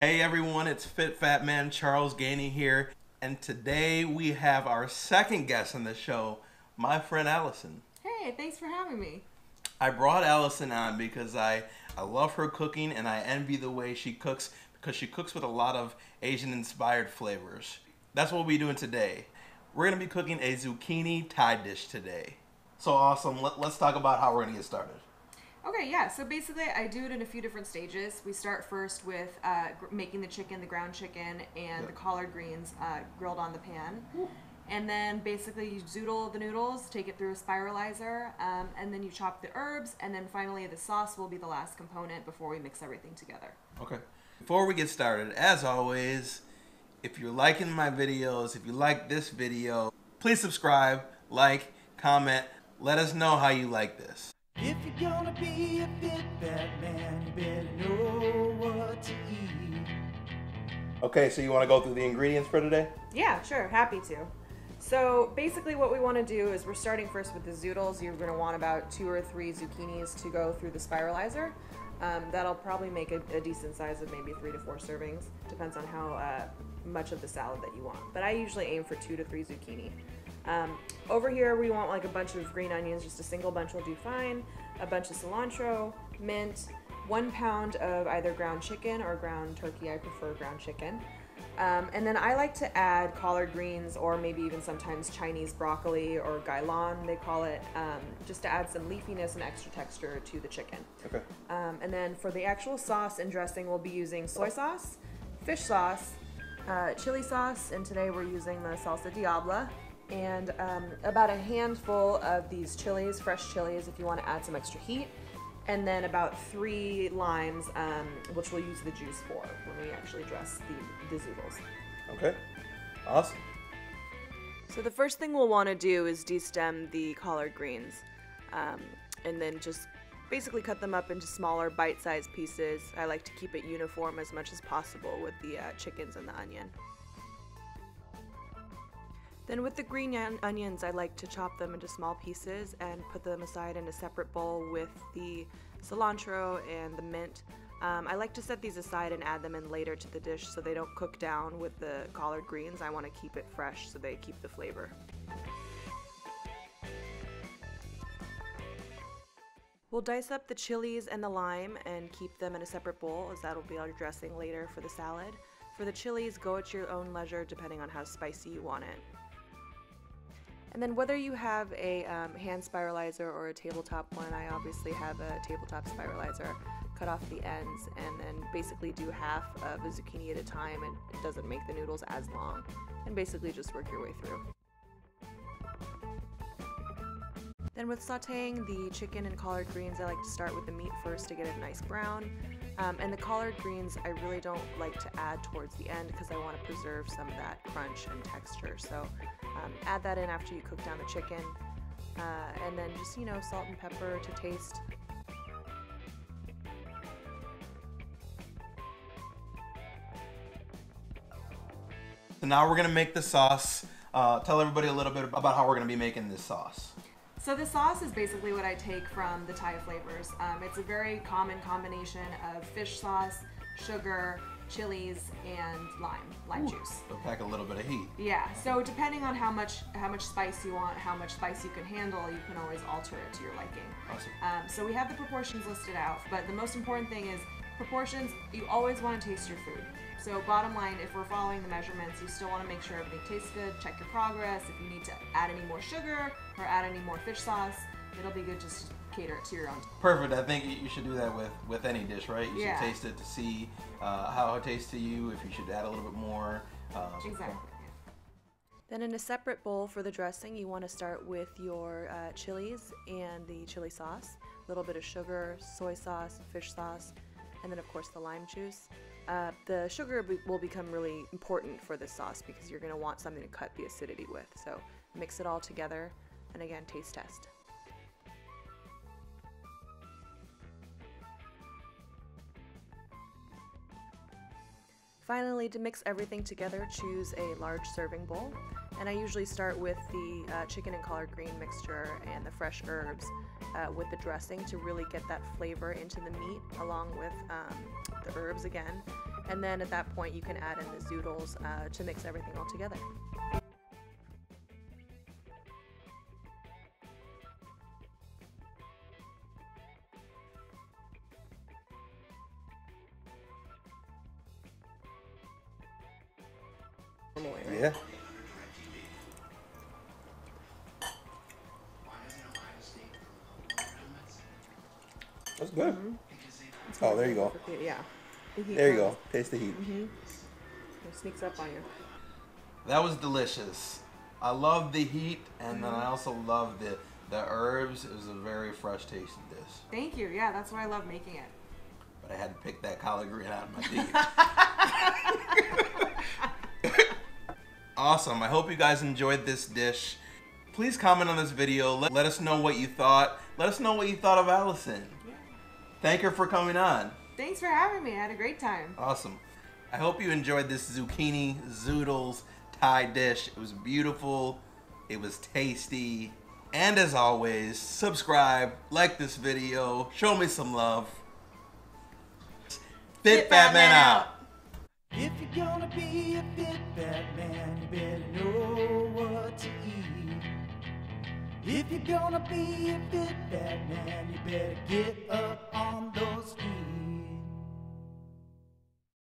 Hey everyone, it's Fit Fat Man Charles Gainey here, and today we have our second guest on the show, my friend Allison. Hey, thanks for having me. I brought Allison on because I love her cooking and I envy the way she cooks because she cooks with a lot of Asian inspired flavors. That's what we'll be doing today. We're going to be cooking a zucchini Thai dish today. So awesome. Let's talk about how we're going to get started. Okay, yeah, so basically I do it in a few different stages. We start first with making the chicken, the ground chicken, and the collard greens grilled on the pan. Ooh. And then basically you zoodle the noodles, take it through a spiralizer, and then you chop the herbs, and then finally the sauce will be the last component before we mix everything together. Okay. Before we get started, as always, if you're liking my videos, if you like this video, please subscribe, like, comment, let us know how you like this. If you're gonna be a fit fat man, you better know what to eat. Okay, so you want to go through the ingredients for today? Yeah, sure, happy to. So basically what we want to do is we're starting first with the zoodles. You're going to want about 2 or 3 zucchinis to go through the spiralizer. That'll probably make a decent size of maybe 3 to 4 servings. Depends on how much of the salad that you want. But I usually aim for 2 to 3 zucchini. Over here we want like a bunch of green onions, just a single bunch will do fine, a bunch of cilantro, mint, 1 pound of either ground chicken or ground turkey. I prefer ground chicken. And then I like to add collard greens or maybe even sometimes Chinese broccoli or gailan they call it, just to add some leafiness and extra texture to the chicken. Okay. And then for the actual sauce and dressing we'll be using soy sauce, fish sauce, chili sauce, and today we're using the salsa diabla. And about a handful of these chilies, fresh chilies if you want to add some extra heat, and then about 3 limes, which we'll use the juice for when we actually dress the zoodles. Okay, awesome. So the first thing we'll want to do is destem the collard greens, and then just basically cut them up into smaller bite-sized pieces. I like to keep it uniform as much as possible with the chickens and the onion. Then with the green onions, I like to chop them into small pieces and put them aside in a separate bowl with the cilantro and the mint. I like to set these aside and add them in later to the dish so they don't cook down with the collard greens. I want to keep it fresh so they keep the flavor. We'll dice up the chilies and the lime and keep them in a separate bowl, as that will be our dressing later for the salad. For the chilies, go at your own leisure depending on how spicy you want it. And then whether you have a hand spiralizer or a tabletop one, I obviously have a tabletop spiralizer. Cut off the ends and then basically do half of a zucchini at a time, and it doesn't make the noodles as long. And basically just work your way through. Then with sauteing the chicken and collard greens, I like to start with the meat first to get it nice brown. And the collard greens I really don't like to add towards the end because I want to preserve some of that crunch and texture. So add that in after you cook down the chicken. And then just, salt and pepper to taste. So now we're going to make the sauce. Tell everybody a little bit about how we're going to be making this sauce. So the sauce is basically what I take from the Thai flavors. It's a very common combination of fish sauce, sugar, chilies, and lime juice. So pack a little bit of heat. Yeah, so depending on how much spice you want, how much spice you can handle, you can always alter it to your liking. Awesome. So we have the proportions listed out, but the most important thing is proportions. You always want to taste your food. So bottom line, if we're following the measurements, you still want to make sure everything tastes good, check your progress. If you need to add any more sugar or add any more fish sauce, it'll be good just to cater it to your own. Perfect. I think you should do that with any dish, right? You should taste it to see how it tastes to you, if you should add a little bit more. Exactly. Then in a separate bowl for the dressing, you want to start with your chilies and the chili sauce, a little bit of sugar, soy sauce, fish sauce, and then of course the lime juice. The sugar will become really important for this sauce because you're going to want something to cut the acidity with. So mix it all together and again taste test. Finally, to mix everything together, choose a large serving bowl. And I usually start with the chicken and collard green mixture and the fresh herbs with the dressing to really get that flavor into the meat along with the herbs again. And then at that point, you can add in the zoodles to mix everything all together. Yeah. That's good. Oh, there you go. Yeah. There you go. Taste the heat. It sneaks up on you. That was delicious. I love the heat, and then I also love the herbs. It was a very fresh tasting dish. Thank you. Yeah, that's why I love making it. But I had to pick that collard green out of my teeth. Awesome. I hope you guys enjoyed this dish. Please comment on this video. Let us know what you thought. Let us know what you thought of Allison. Yeah. Thank her for coming on. Thanks for having me. I had a great time. Awesome. I hope you enjoyed this zucchini zoodles Thai dish. It was beautiful. It was tasty. And as always, subscribe, like this video, show me some love. Fit Fat Man out. If you're gonna be a fit fat man, you better know what to eat. If you're gonna be a fit fat man, you better get up on those feet.